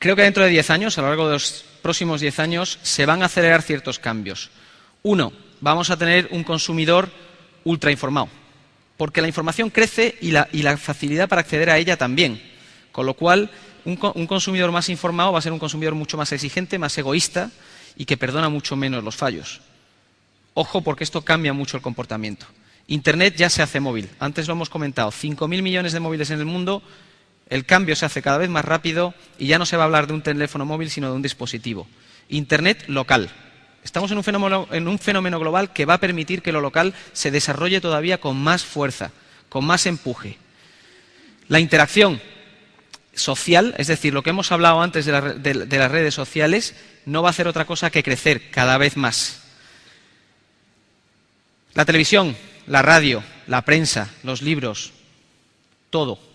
Creo que dentro de 10 años, a lo largo de los próximos 10 años, se van a acelerar ciertos cambios. Uno, vamos a tener un consumidor ultra informado, porque la información crece y la facilidad para acceder a ella también. Con lo cual, un consumidor más informado va a ser un consumidor mucho más exigente, más egoísta y que perdona mucho menos los fallos. Ojo, porque esto cambia mucho el comportamiento. Internet ya se hace móvil. Antes lo hemos comentado, 5.000 millones de móviles en el mundo. El cambio se hace cada vez más rápido y ya no se va a hablar de un teléfono móvil, sino de un dispositivo. Internet local. Estamos en un fenómeno global que va a permitir que lo local se desarrolle todavía con más fuerza, con más empuje. La interacción social, es decir, lo que hemos hablado antes de las redes sociales, no va a hacer otra cosa que crecer cada vez más. La televisión, la radio, la prensa, los libros, todo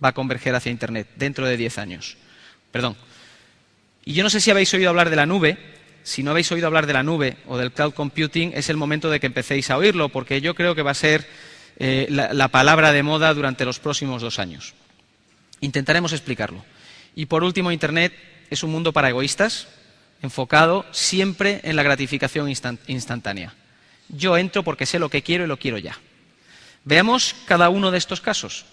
va a converger hacia Internet dentro de 10 años. Perdón. Y yo no sé si habéis oído hablar de la nube. Si no habéis oído hablar de la nube o del cloud computing, es el momento de que empecéis a oírlo, porque yo creo que va a ser la palabra de moda durante los próximos 2 años. Intentaremos explicarlo. Y por último, Internet es un mundo para egoístas, enfocado siempre en la gratificación instantánea. Yo entro porque sé lo que quiero y lo quiero ya. Veamos cada uno de estos casos.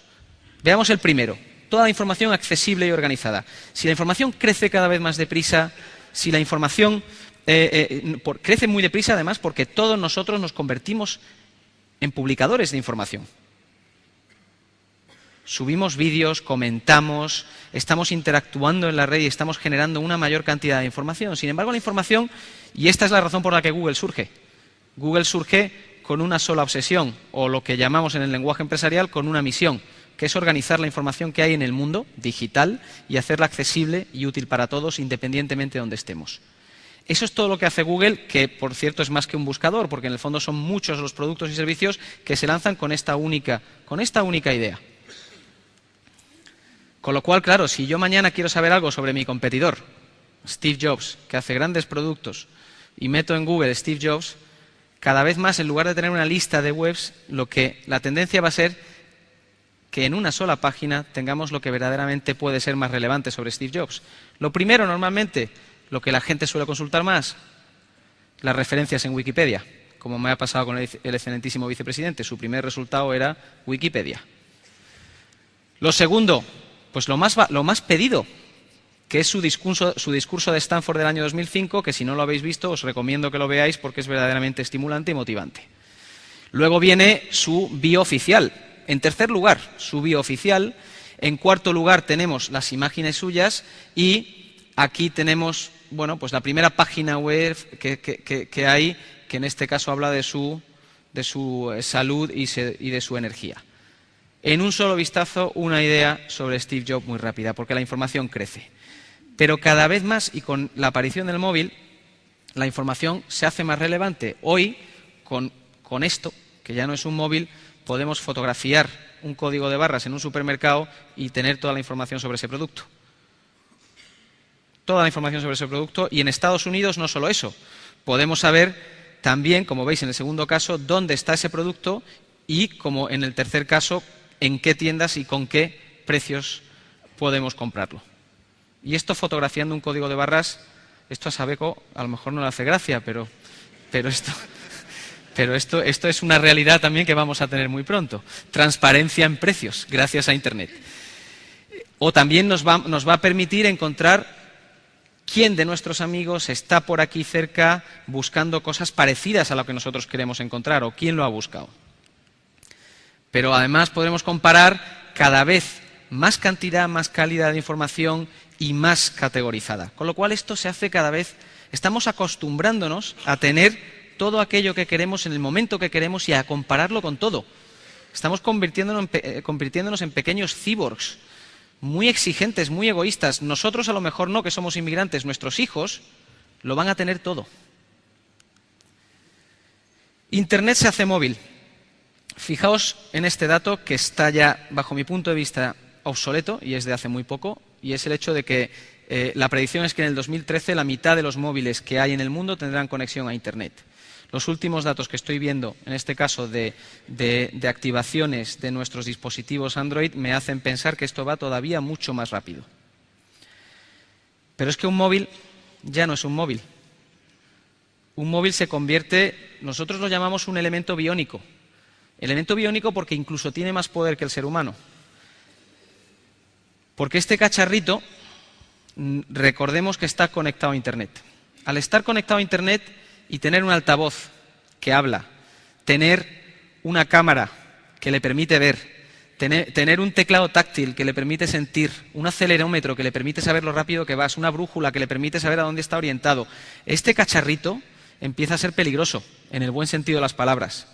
Veamos el primero. Toda la información accesible y organizada. Si la información crece cada vez más deprisa, si la información crece muy deprisa, además, porque todos nosotros nos convertimos en publicadores de información. Subimos vídeos, comentamos, estamos interactuando en la red y estamos generando una mayor cantidad de información. Sin embargo, la información, y esta es la razón por la que Google surge. Google surge con una sola obsesión, o lo que llamamos en el lenguaje empresarial con una misión, que es organizar la información que hay en el mundo digital y hacerla accesible y útil para todos, independientemente de donde estemos. Eso es todo lo que hace Google, que por cierto es más que un buscador, porque en el fondo son muchos los productos y servicios que se lanzan con esta única idea. Con lo cual, claro, si yo mañana quiero saber algo sobre mi competidor, Steve Jobs, que hace grandes productos, y meto en Google Steve Jobs, cada vez más, en lugar de tener una lista de webs, la tendencia va a ser que en una sola página tengamos lo que verdaderamente puede ser más relevante sobre Steve Jobs. Lo primero, normalmente, lo que la gente suele consultar más, las referencias en Wikipedia, como me ha pasado con el excelentísimo vicepresidente. Su primer resultado era Wikipedia. Lo segundo, pues lo más pedido, que es su discurso de Stanford del año 2005, que si no lo habéis visto os recomiendo que lo veáis porque es verdaderamente estimulante y motivante. Luego viene su bio oficial. En tercer lugar, su bio oficial. En cuarto lugar tenemos las imágenes suyas y aquí tenemos, bueno, pues la primera página web que hay, que en este caso habla de su salud y de su energía. En un solo vistazo, una idea sobre Steve Jobs muy rápida, porque la información crece. Pero cada vez más, y con la aparición del móvil, la información se hace más relevante. Hoy, con esto, que ya no es un móvil, podemos fotografiar un código de barras en un supermercado y tener toda la información sobre ese producto. Toda la información sobre ese producto. Y en Estados Unidos no solo eso. Podemos saber también, como veis en el segundo caso, dónde está ese producto y, como en el tercer caso, en qué tiendas y con qué precios podemos comprarlo. Y esto fotografiando un código de barras, esto a Sabeco a lo mejor no le hace gracia, pero esto es una realidad también que vamos a tener muy pronto. Transparencia en precios, gracias a Internet. O también nos va a permitir encontrar quién de nuestros amigos está por aquí cerca buscando cosas parecidas a lo que nosotros queremos encontrar o quién lo ha buscado. Pero además podremos comparar cada vez más cantidad, más calidad de información y más categorizada. Con lo cual esto se hace cada vez, estamos acostumbrándonos a tener todo aquello que queremos en el momento que queremos y a compararlo con todo. Estamos convirtiéndonos en pequeños cyborgs, muy exigentes, muy egoístas. Nosotros a lo mejor no, que somos inmigrantes, nuestros hijos lo van a tener todo. Internet se hace móvil. Fijaos en este dato que está ya, bajo mi punto de vista, obsoleto y es de hace muy poco, y es el hecho de que la predicción es que en el 2013 la mitad de los móviles que hay en el mundo tendrán conexión a Internet. Los últimos datos que estoy viendo, en este caso de activaciones de nuestros dispositivos Android, me hacen pensar que esto va todavía mucho más rápido. Pero es que un móvil ya no es un móvil. Un móvil se convierte, nosotros lo llamamos un elemento biónico. Elemento biónico porque incluso tiene más poder que el ser humano. Porque este cacharrito, recordemos que está conectado a Internet. Al estar conectado a Internet y tener un altavoz que habla, tener una cámara que le permite ver, tener un teclado táctil que le permite sentir, un acelerómetro que le permite saber lo rápido que vas, una brújula que le permite saber a dónde está orientado, este cacharrito empieza a ser peligroso, en el buen sentido de las palabras.